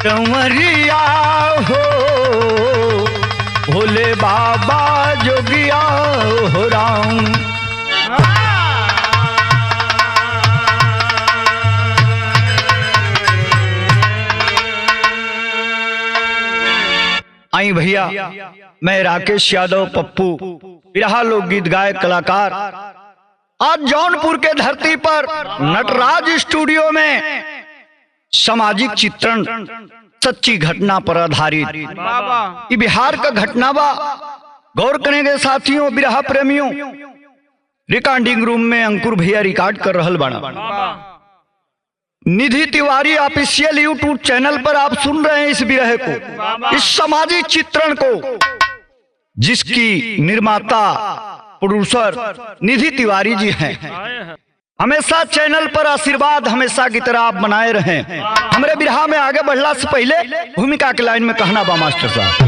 कंवरिया हो भोले बाबा जोगिया हो राम। आई भैया, मैं राकेश यादव पप्पू बिरहा लोकगीत गायक कलाकार आज जौनपुर के धरती पर नटराज स्टूडियो में सामाजिक चित्रण सच्ची घटना पर आधारित ये बिहार का घटना बा। गौर करेंगे साथियों, बिरहा प्रेमियों। रिकॉर्डिंग रूम में अंकुर भैया रिकॉर्ड कर रहल बाड़ा। निधि तिवारी ऑफिशियल यूट्यूब चैनल पर आप सुन रहे हैं इस बिरहे को, इस सामाजिक चित्रण को, जिसकी निर्माता प्रोड्यूसर निधि तिवारी जी हैं। हमेशा चैनल पर आशीर्वाद हमेशा की तरह आप बनाए रहें। हमारे बिरहा में आगे बढ़ला से पहले भूमिका के लाइन में कहना बा मास्टर साहब।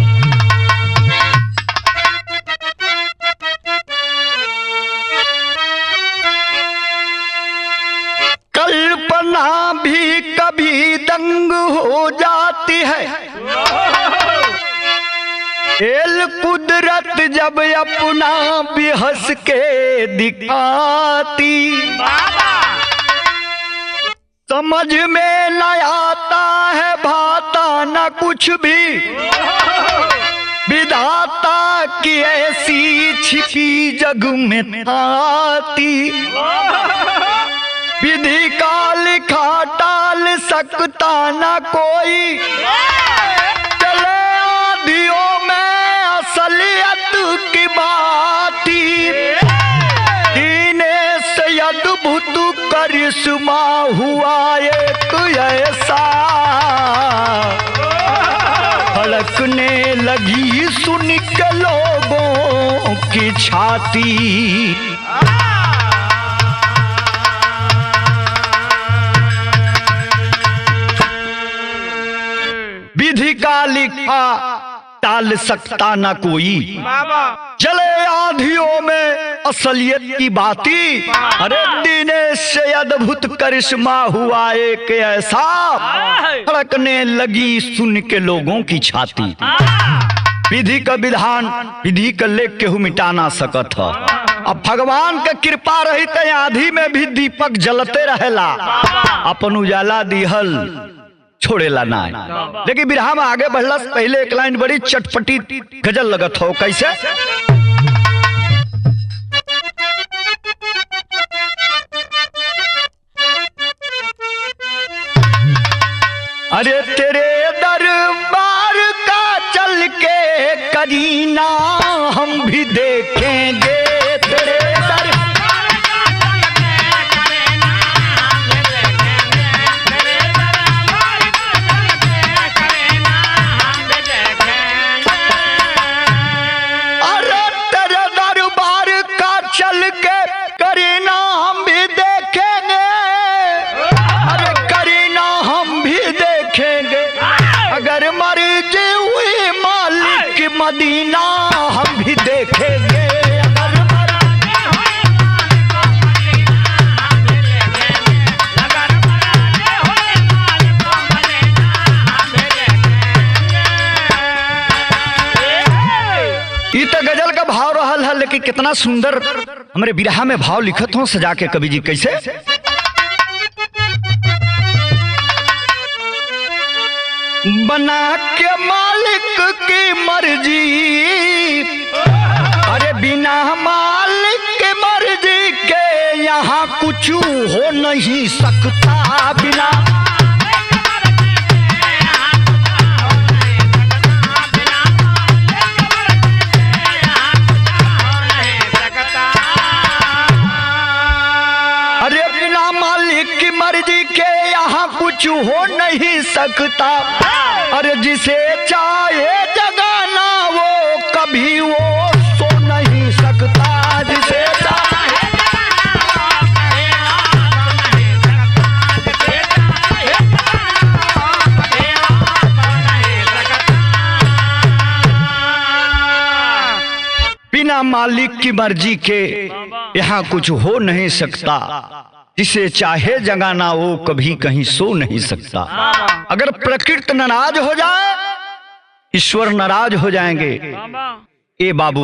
कल्पना भी कभी दंग हो जाती है, खेल कुदरत जब अपना भी हंस के दिखाती। समझ में न आता है भाता न कुछ भी, विधाता की ऐसी छिपी जग में आती। विधि का लिखा टाल सकता न कोई, चले आधियों में असलियत की बाती। दीने से अद्भुत करिश्मा हुआ एक ऐसा, धड़कने लगी सुन के लोगों की छाती। विधि का लिखा टाल सकता न कोई, चले आधियों में असलियत की बाती। अरे दीने से अद्भुत करिश्मा हुआ एक ऐसा, धड़कने लगी सुन के लोगों की छाती। विधि का विधान विधि का लेख केहू मिटा ना सकत है। अब भगवान का कृपा रही तो आधी में भी दीपक जलते रहेला, अपन उजाला दिहल छोड़ेला ना। लेकिन बिरहा में आगे बढ़ला से पहले एक लाइन बड़ी चटपटी गजल लगत हो। कैसे? अरे तेरे दरबार का चल के करीना हम भी देखेंगे, तेरे मदीना हम भी देखेंगे। ये तो गजल का भाव रहल है, लेकिन कितना सुंदर हमारे बिरहा में भाव लिखत हो सजा के कवि जी। कैसे? बना के मालिक की मर्जी, अरे बिना मालिक की मर्जी के यहाँ कुछ हो नहीं सकता। बिना अरे बिना मालिक की मर्जी के यहाँ कुछ हो नहीं सकता। अरे जिसे चाहे जगाना वो कभी वो सो नहीं सकता। जिसे चाहे बिना मालिक की मर्जी के यहाँ कुछ हो नहीं सकता। जिसे चाहे जगाना वो कभी कहीं सो नहीं सकता। अगर प्रकृति नाराज हो जाए ईश्वर नाराज हो जाएंगे। ए बाबू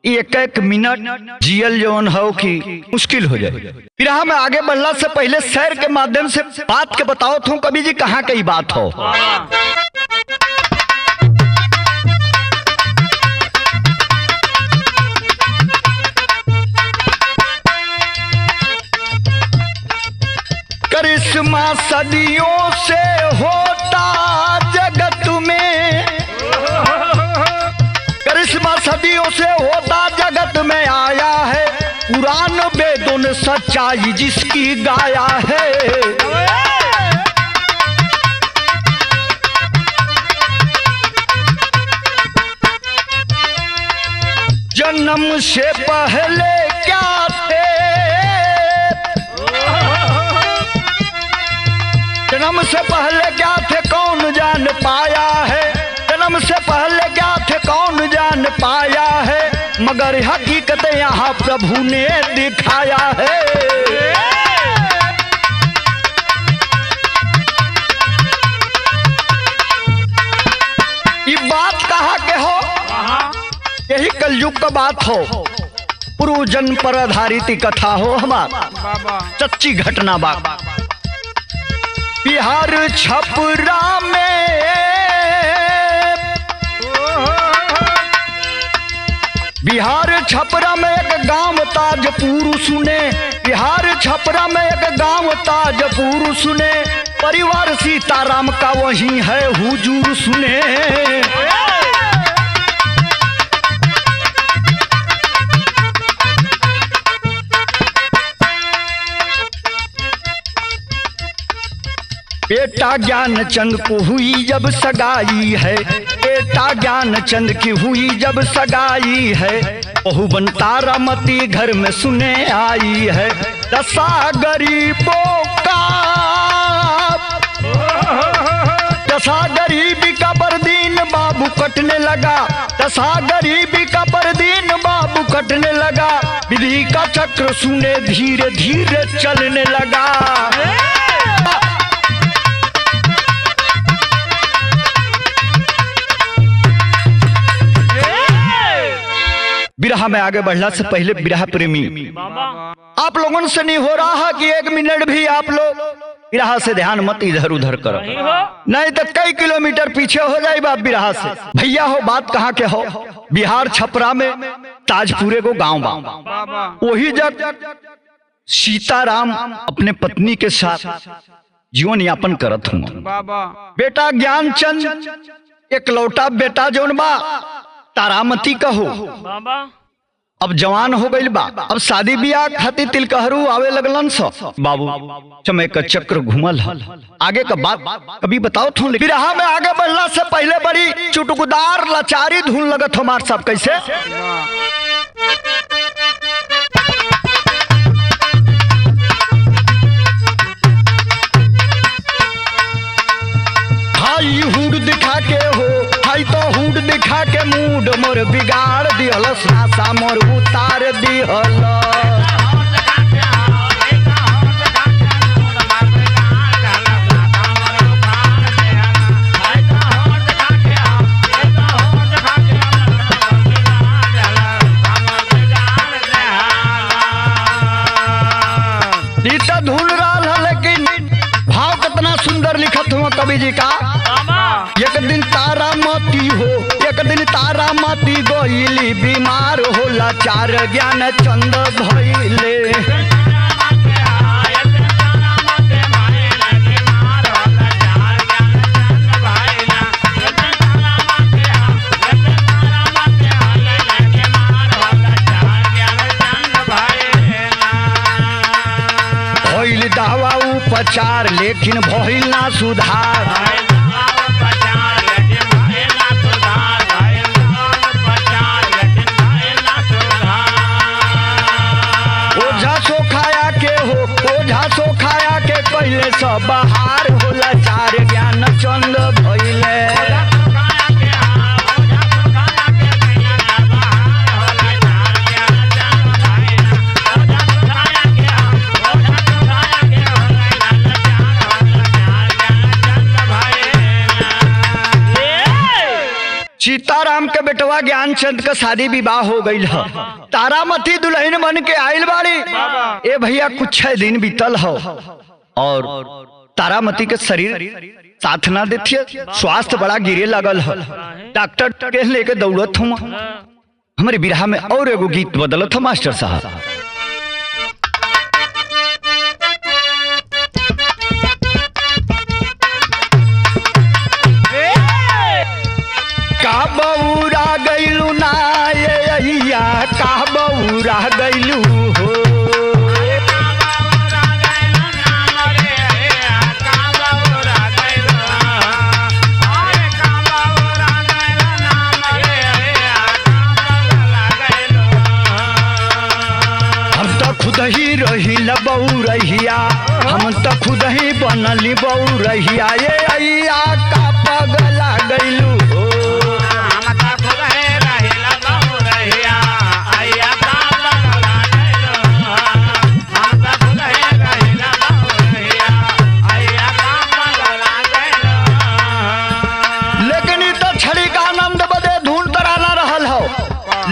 एक एक मिनट जियल जौन हो कि मुश्किल हो जाए। फिर हम आगे बढ़ला से पहले शहर के माध्यम से बात के बताओ तुम कवि जी कहाँ की बात हो। करिश्मा सदियों से होता जगत में, करिश्मा सदियों से होता जगत में आया है, पुराण वेदों ने सच्चाई जिसकी गाया है। जन्म से पहले क्या थे, जन्म से पहले क्या थे कौन जान पाया है, जन्म से पहले क्या थे कौन जान पाया है, मगर हकीकत यहाँ प्रभु ने दिखाया है। ये बात कहाँ के हो, यही कलयुग का बात हो, पूर्व जन्म पर आधारित कथा हो हमारा, सच्ची घटना बात। बिहार छपरा में, बिहार छपरा में एक गांव ताजपुर सुने, बिहार छपरा में एक गांव ताजपुर सुने, परिवार सीताराम का वही है हुजूर सुने। बेटा ज्ञानचंद को हुई जब सगाई है, बेटा ज्ञानचंद की हुई जब सगाई है, बहुबन तारामती घर में सुने आई है, दशा गरीबों का, दशा गरीबी का परदीन बाबू कटने लगा, दशा गरीबी का परदीन बाबू कटने लगा, विधि का चक्र सुने धीरे धीरे चलने लगा। बिरहा में आगे बढ़ला से पहले बिरहा प्रेमी आप लोगों से नहीं हो रहा है कि एक मिनट भी आप लोग बिरहा से ध्यान मत इधर उधर करो, नहीं तो कई किलोमीटर पीछे हो जाए बाप बिरहा से। भैया हो बात कहाँ के हो, बिहार छपरा में ताजपुरे को गांव बा, वही जब सीताराम अपने पत्नी के साथ जीवन यापन करत हूँ। बेटा ज्ञानचंद एकलौता बेटा जौन बा तारामती का हो, अब जवान हो गई बा, अब शादी ब्याह खातिर तिलकहरू आवे लगलन सो बाबू, समय का चक्र घूमल है। आगे का बात कभी बताओ थो, बिरहा में आगे बढ़ला से पहले बड़ी चुटकुदार लाचारी धुन लगत हमार सब कैसे। हाई हुड दिखा के हो, हाई तो हुड दिखा के मूड मोर बिगाड़ दिहलस, नासा मोर उतार दिहलस। नीता धुन रहा लेकिन भाव कितना सुंदर लिखत हुआ कवि जी का। एक दिन तारामती हो, एक दिन तारामती गईली बीमार होला, चार ज्ञानचंद भइले। भइल दावा उपचार लेकिन भइल ना सुधार, पहले सब बहार होला, चार ज्ञानचंद भइले। सीताराम के बेटवा ज्ञानचंद का शादी विवाह हो गई है। तारामती दुल्हन बन के आयल बाड़ी। ए भैया कुछ 6 दिन बीतल हो और तारामती के शरीर साथ ना देथिए, स्वास्थ्य बड़ा गिरे लगल है। डॉक्टर के लेके दौड़त हूँ। हमारे बिरहा में और एगो गीत बदलत हो मास्टर साहब। का बौरा गैलू ना ये अहिया, का बौरा गैलू हो। हम तो खुद ही रही बौरहिया, हम तो खुद ही बनली बौरहिया, ये अहिया का पगला गैलू हो।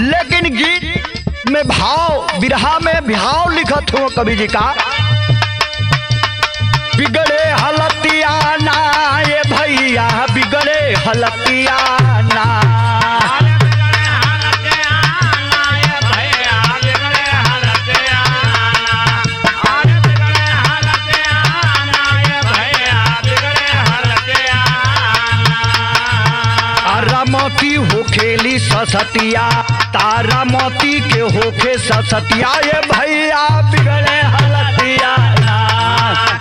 लेकिन गीत में भाव, बिरहा में भाव लिखत हो कवि जी का। बिगड़े हलतिया ना ये भैया, बिगड़े हलतिया ना। तारामती हो खेली ससतिया, तारामती के होखे ससतिया, ये भैया बिगड़े हलतिया ना।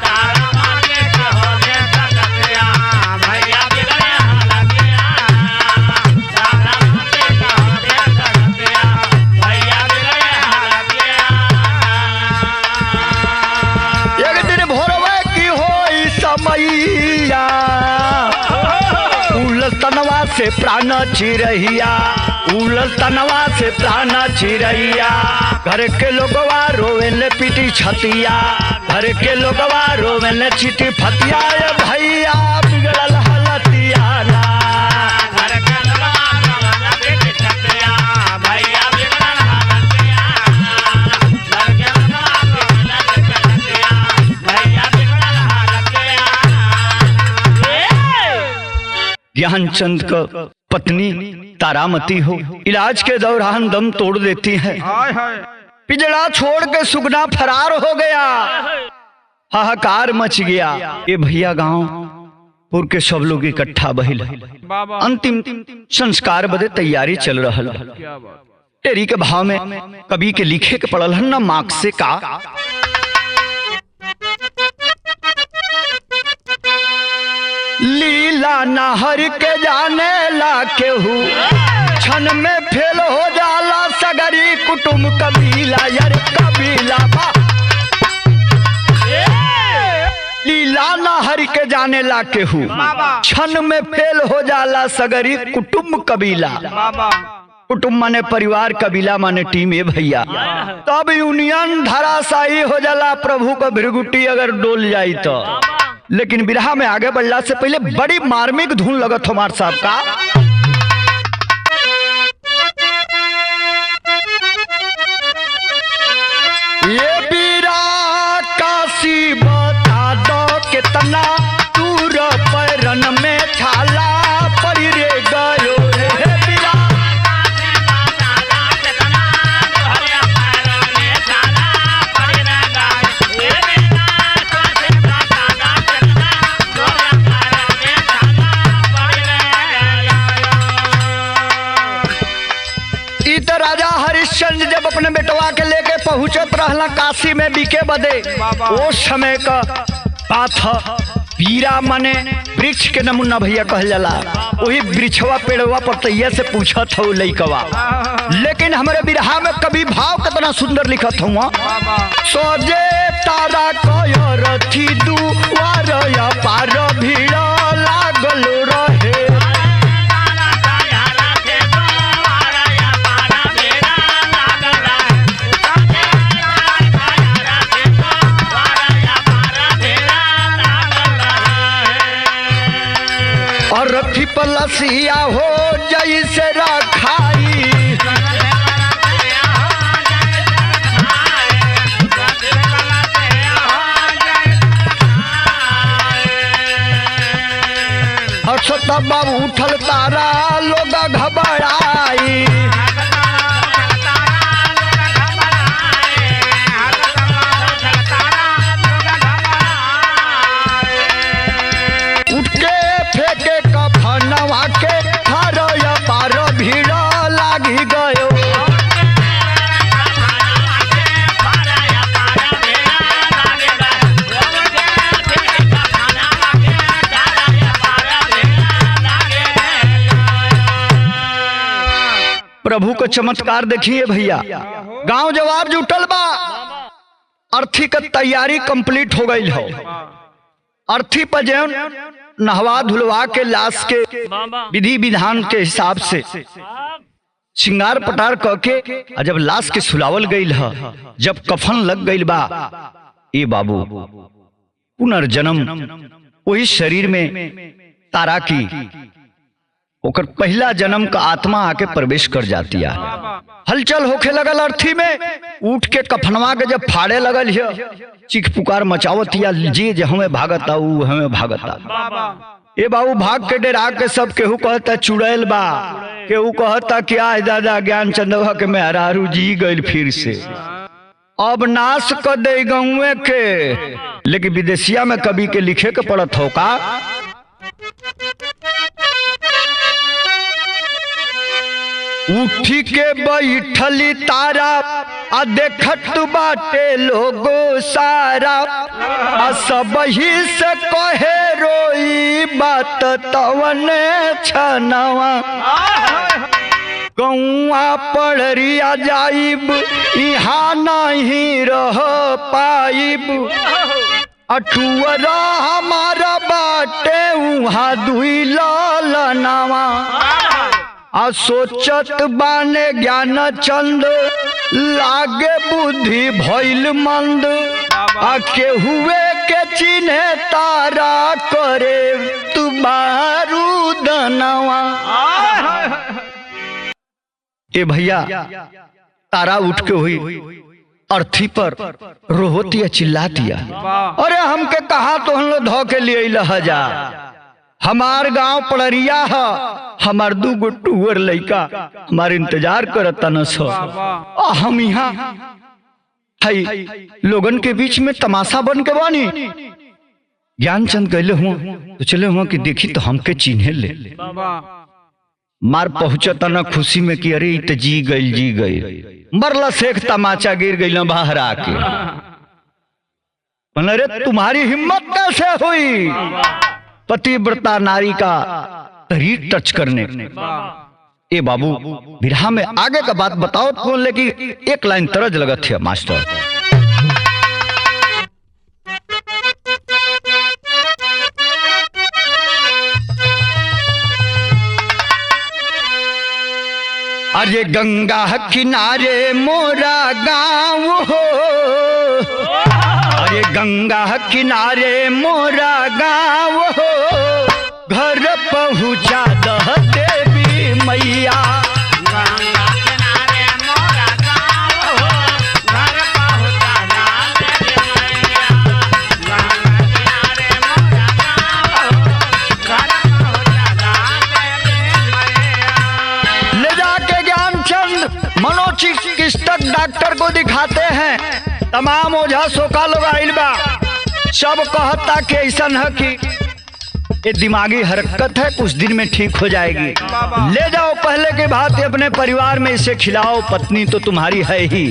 तारामती के होखे ससतिया, भैया बिगड़े हलतिया। तारामती के होखे ससतिया, भैया बिगड़े हलतिया। एक दिन भोरवे की होई समैया, तनवा से प्राण चिरैया, उलल तनवा से प्राण चिरैया। घर के लोगवा रोवेले पीटी छतिया, घर के लोगवा रोवेले चिटी फतिया, ये भैया बिगड़ल हलतिया ना। घर के लोगवा रोवेले पीटी छतिया, भैया बिगड़ल हलतिया। घर के लोगवा रोवेले पीटी छतिया, भैया बिगड़ल हलतिया। ज्ञानचंद का पत्नी तारामती हो इलाज के दौरान दम तोड़ देती है। पिजड़ा छोड़ के सुगना फरार हो गया, हाहाकार मच गया। ये भैया गांव पुर के सब लोग इकट्ठा बहिल, अंतिम संस्कार बदे तैयारी चल रहा। तेरी के भाव में कवि के लिखे के पड़ल न मार्क से का। लीला नहर के जाने ला केहू, क्षण में फेल हो जाला सगरी कुटुम कबीला, यार कबीला बा। लीला नहर के जाने ला केहू, क्षण में फेल हो जाला सगरी कुटुम कबीला। कुटुम माने परिवार, कबीला माने टीम। है भैया तब यूनियन धराशायी हो जाला, प्रभु का भृगुटी अगर डोल जाई तो। लेकिन बिरहा में आगे बढ़ला से पहले बड़ी मार्मिक धुन लगत हमार साहब का। ये बीरा काशी बता दो कितना दूर पैरन में छाला पड़ रे गयो। राजा हरिश्चंद्र जब अपने बेटवा के लेके पहुंचत रहला काशी में बिके बदे, वो समय का बात है। पीरा माने वृक्ष के नमूना भैया कहल जाला, वही वृक्षवा पेड़वा पर तैया से पूछत हो लइकवा। लेकिन हमारे बिरहा में कभी भाव कितना सुंदर लिखत हुआ। सोजे तारा कय रथी दुआर या पार भीड़ लागल रहे। और रथी पलसिया हो जैसे रखाई। तब उठल तारा लोग घबराई। उठ के फेंके कफनवा के हर पार भीड़ लागी गयो। प्रभु को चमत्कार देखिए भैया। गांव जवार जुटल बा, अर्थी का तैयारी कंप्लीट हो गई हो। अर्थी पर जौन नहवा धुलवा के लाश के विधि विधान के हिसाब से श्रृंगार पटार करके जब लाश के सुलावल गई है, जब कफन लग गई बा, ए बाबू पुनर्जन्म वही शरीर में तारा की ओकर पहला जन्म का आत्मा आके प्रवेश कर जाती है। हलचल होखे लगल अर्थी में। उठ के कफनवा के जब फाड़े लगल है, चीख पुकार मचावत या जे हमें भागता ऊ हमें भागता। ए बाबू भाग के डरा के सब केहू कहता चुड़ैल बा, केहू कहता क्या है दादा ज्ञान चंदवा के मेहरारू जी गइल फिर से, अब नाश कर दे गौए के। लेकिन विदेशिया में कवि के लिखे के पड़त हो का, उठी के बैठली तारा आ देखत बाटे लोगो सारा, आ सब ही से कहे रोई बात तवने छनवा। गौआ पड़रिया जाइब यहाँ नहीं रह पाइब, अटुअरा हमारा बाटे वहाँ दुई ललनावा। आ सोचत बाने ज्ञान चंद लागे बुद्धि भइल मंद, आ केहुए के चिन्हे तारा करे तुम्हारू दनवा। ए भैया तारा उठ के हुई अर्थी पर रोहतिया चिल्लातिया, अरे हमके कहा तो हम लोग धो के लिए लहजा, हमार गांव पड़रिया है, हमार 2 गो टूअर लइका हमार इंतजार करता न सो। हम यहाँ लोगन के बीच में तमाशा बन के बानी। ज्ञानचंद कहले हुआ तो चले हुआ कि देखी तो हमके चिन्हे ले। मार पहुंचता न खुशी में कि अरे तो जी गई मरला शेख तमाचा गिर गई बाहर आके। अरे तुम्हारी हिम्मत कैसे हुई पतिव्रता नारी का शरीर टच करने। ए बाबू बिरहा में आगे का बात बताओ तो बोले कि एक लाइन तरज लगत है मास्टर। अरे गंगा किनारे मोरा गाँव हो, अरे गंगा किनारे मोरा गाँव हो, घर पहुँचा दह देवी मैया। गंगा किनारे मोरा गाँव हो, घर पहुँचा दह देवी मैया। गंगा किनारे मोरा गाँव हो, घर पहुँचा दह देवी मैया। ले जाके ज्ञानचंद मनोचिकित्सक डॉक्टर को दिखाते हैं। तमाम ओझा सोका लोग आइल बा, सब कहता कि ऐसा है कि ये दिमागी हरकत है, कुछ दिन में ठीक हो जाएगी, ले जाओ पहले के भांति अपने परिवार में इसे खिलाओ, पत्नी तो तुम्हारी है ही।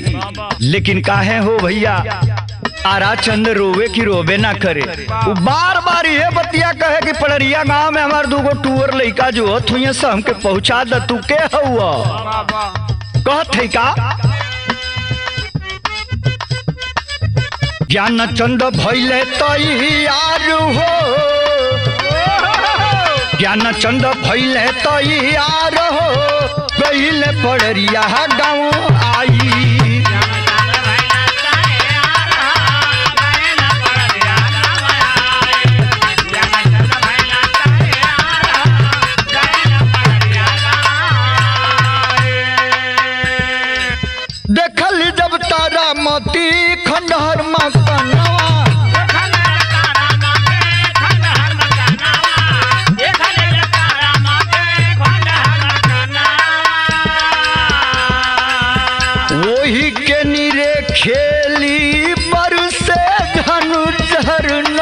लेकिन काहे हो भैया ताराचंद रोवे की रोवे ना करे। वो बार बार ये बतिया कहे कि पड़रिया गांव में हमारे 2 गो टूअर लइका जो होत हुई से हमके पहुंचा द, तू के हुआ कहत है का। ज्ञानचंद भइले तैयार हो, ज्ञानचंद भइले तैयार हो, गइले पड़रिया गाँव आई।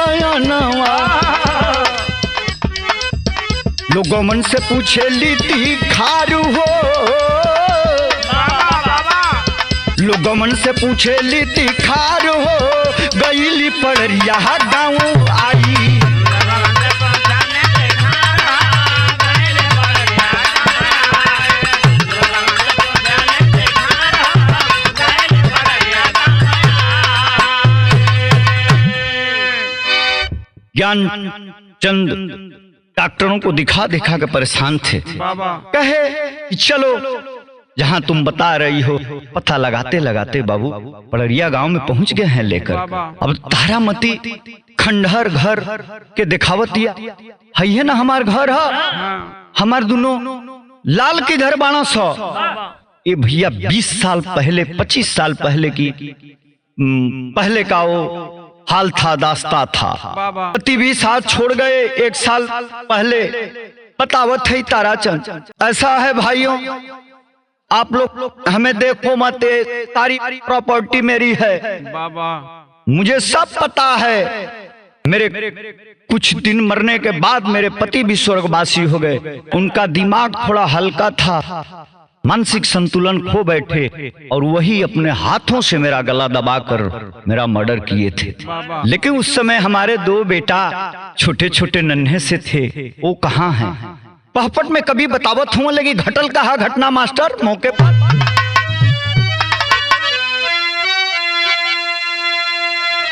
नयनवा। लोगों मन से पूछे लीती खारू हो, लोगों मन से पूछे लीती खारू हो, गईली पड़रिया गाँव आई। ज्ञानचंद डॉक्टरों को दिखा दिखा के परेशान थे। कहे कि चलो जहां तुम बता रही हो, पता लगाते लगाते बाबू पड़रिया गांव में पहुंच गए हैं लेकर। अब तारामती खंडहर घर के दिखावत दिया है ना, हमार घर है, हमार दोनों लाल के घर बाणा सौ। ये भैया 20 साल पहले 25 साल पहले की पहले का वो हाल था, दास्ता था। पति भी साथ छोड़ गए 1 साल पहले, बतावत है ताराचंद। ऐसा है भाइयों, आप लोग हमें देखो मत, सारी प्रॉपर्टी मेरी है बाबा, मुझे सब पता है। मेरे कुछ दिन मरने के बाद मेरे पति भी स्वर्गवासी हो गए। उनका दिमाग थोड़ा हल्का था, मानसिक संतुलन खो बैठे और वही अपने हाथों से मेरा गला दबाकर मेरा मर्डर किए थे। लेकिन उस समय हमारे 2 बेटा छोटे छोटे नन्हे से थे, वो कहाँ हैं? पहपट में कभी बतावत हुआ लगी घटल कहा घटना मास्टर मौके पर।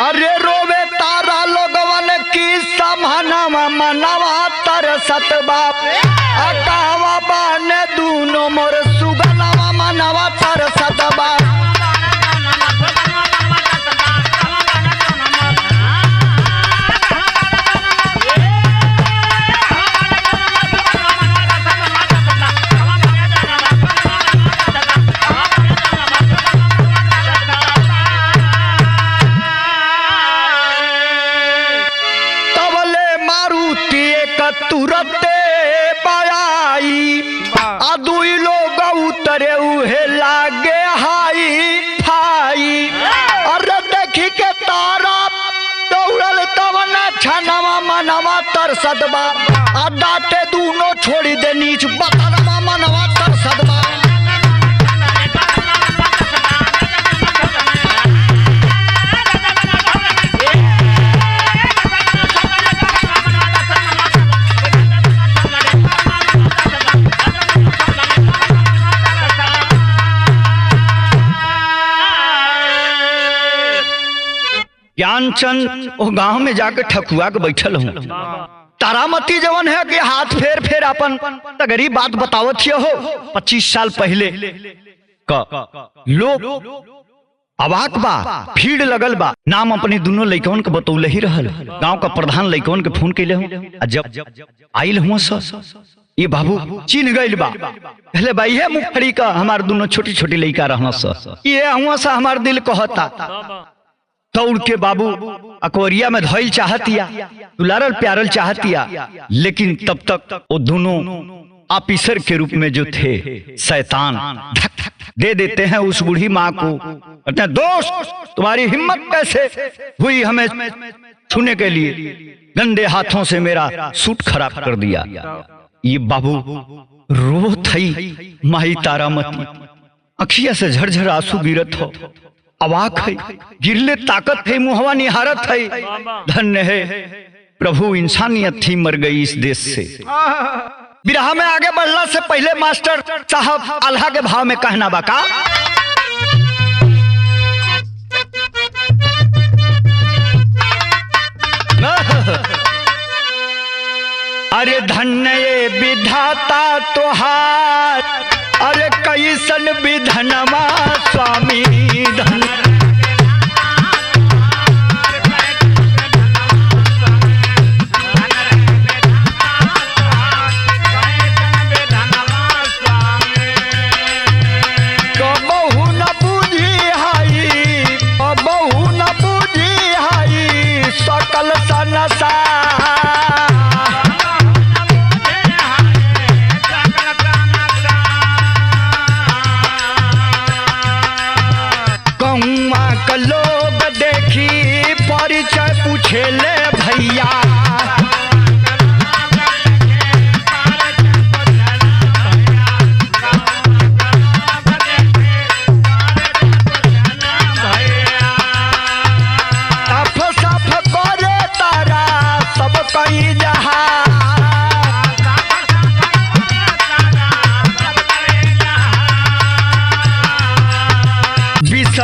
अरे रोवे तारा लोगवन की समानवा मनवा तरसत बाप, अकावा बाने दूनो मोर सुगनवा मनवा तरसत बाप। तुरते पाई दुई लोग उतरे उहे लागे हाई फाई। अरे देखी के तारा दौड़ल तवन छनवा मनवा तरसत बा, डाटे दूनो छोड़ी दे नीच बतनवा मनवा तरसत बा। ज्ञानचंद वो गांव में जाकर ठकुआ के बैठल हूँ। तारामती जवन है कि हाथ फेर फेर अपन तगरी बात बतावत हो। 25 साल पहले का लोग अवाक बा, भीड़ लगल बा। नाम अपने दोनों लइकवन के बतौले ही रहल। गांव का प्रधान लइकवन के फोन कैले हूँ, जब आइल हुआ ये बाबू चिन्ह गइल बा। पहले भाई है मुखड़ी का हमार दोनों छोटी छोटी लइका रहना सा, ये हुआ सा हमार दिल कहता। दौड़ के बाबू अकवरिया में धइल चाहतिया, दुलारल प्यारल चाहतिया। लेकिन तब तक वो दोनों ऑफिसर के रूप में जो थे शैतान धक दे देते हैं उस बूढ़ी माँ को। कहते हैं दोस्त तुम्हारी हिम्मत कैसे हुई हमें छूने के लिए, गंदे हाथों से मेरा सूट खराब कर दिया। ये बाबू रो थई माही तारामती, अखिया से झरझर आंसू गिरत हो। अवाक है, गिरले ताकत है, मुहवा निहारत है। धन्य है प्रभु, इंसानियत थी मर गई इस देश से। बिरहा में आगे बढ़ने से पहले मास्टर साहब अल्लाह के भाव में कहना बाका। अरे धन्य ये विधाता तोहार, अरे कैसन विधनमा स्वामी धन। कबहू न बुझी हाई, कबहू न बुझी हाई सकल सनसा। भैया।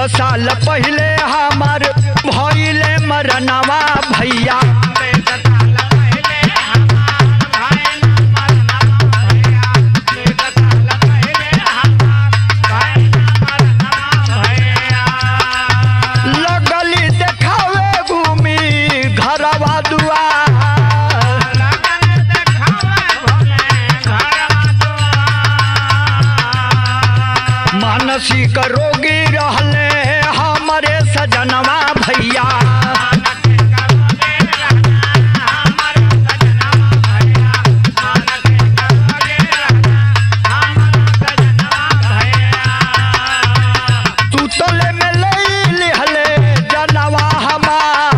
साल पहले हमार भइले मरनवा भैया। लगली देखावे घूमी घरवा दुआर। मानसिक रोगी रहले हमारे सजनवा भैया। सुतले में ले हले जनवा हमार।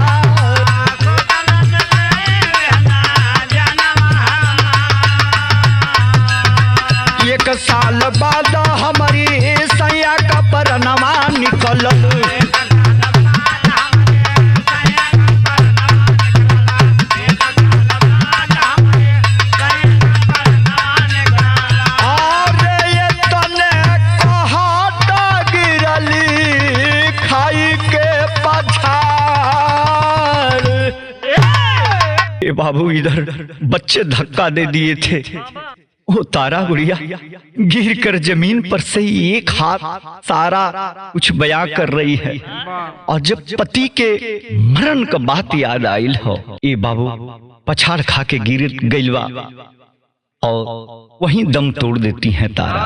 एक साल बाद हमारी सैया का परनवा निकल। बाबू इधर बच्चे धक्का दे दिए थे। वो तारा गुड़िया गिर कर जमीन पर से एक हाथ सारा कुछ बयां कर रही है। और जब पति के मरण का बात याद आयल हो, ये बाबू पछाड़ खा के गिर गईलवा और वहीं दम तोड़ देती हैं तारा।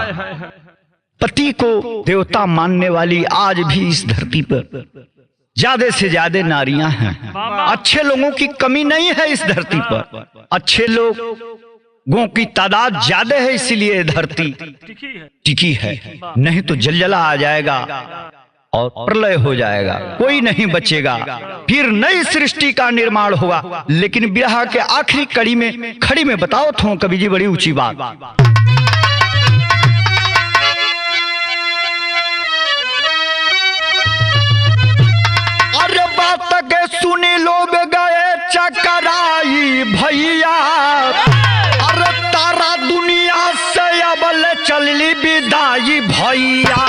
पति को देवता मानने वाली आज भी इस धरती पर ज्यादा से ज्यादा नारियां हैं। अच्छे लोगों की कमी नहीं है इस धरती पर। अच्छे लोगों की तादाद ज्यादा है, इसीलिए धरती टिकी है। नहीं तो जलजला आ जाएगा और प्रलय हो जाएगा, कोई नहीं बचेगा। फिर नई सृष्टि का निर्माण होगा। लेकिन बिरहा के आखिरी कड़ी में खड़ी में बताओ थो कवि जी बड़ी ऊंची बात। के सुनी लोग गए चकराई भैया। अरे तारा दुनिया से अबल चलली विदाई भैया।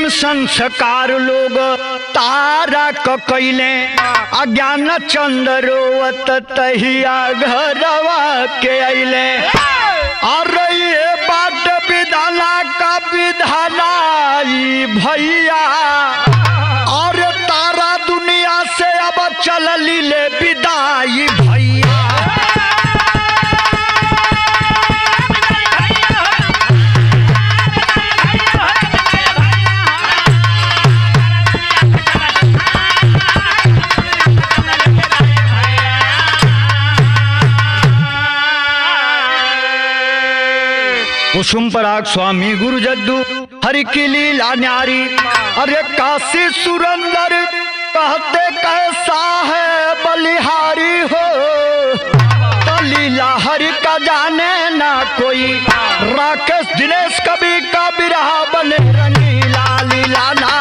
संस्कार लोग तारा क कैले। अज्ञान चंद्रोवत तहिया घरवा के अइले। अरे ये बात विधाना का विधानाई भैया। और तारा दुनिया से अब चलली ले विदाई भैया। कुसुम पराग स्वामी गुरु जद्दू हरि की लीला न्यारी। अरे काशी सुरंदर कहते कैसा है बलिहारी हो। तो लीला हरि का जाने ना कोई। राकेश दिनेश कवि का बिरहा बने रंगीला लीला ना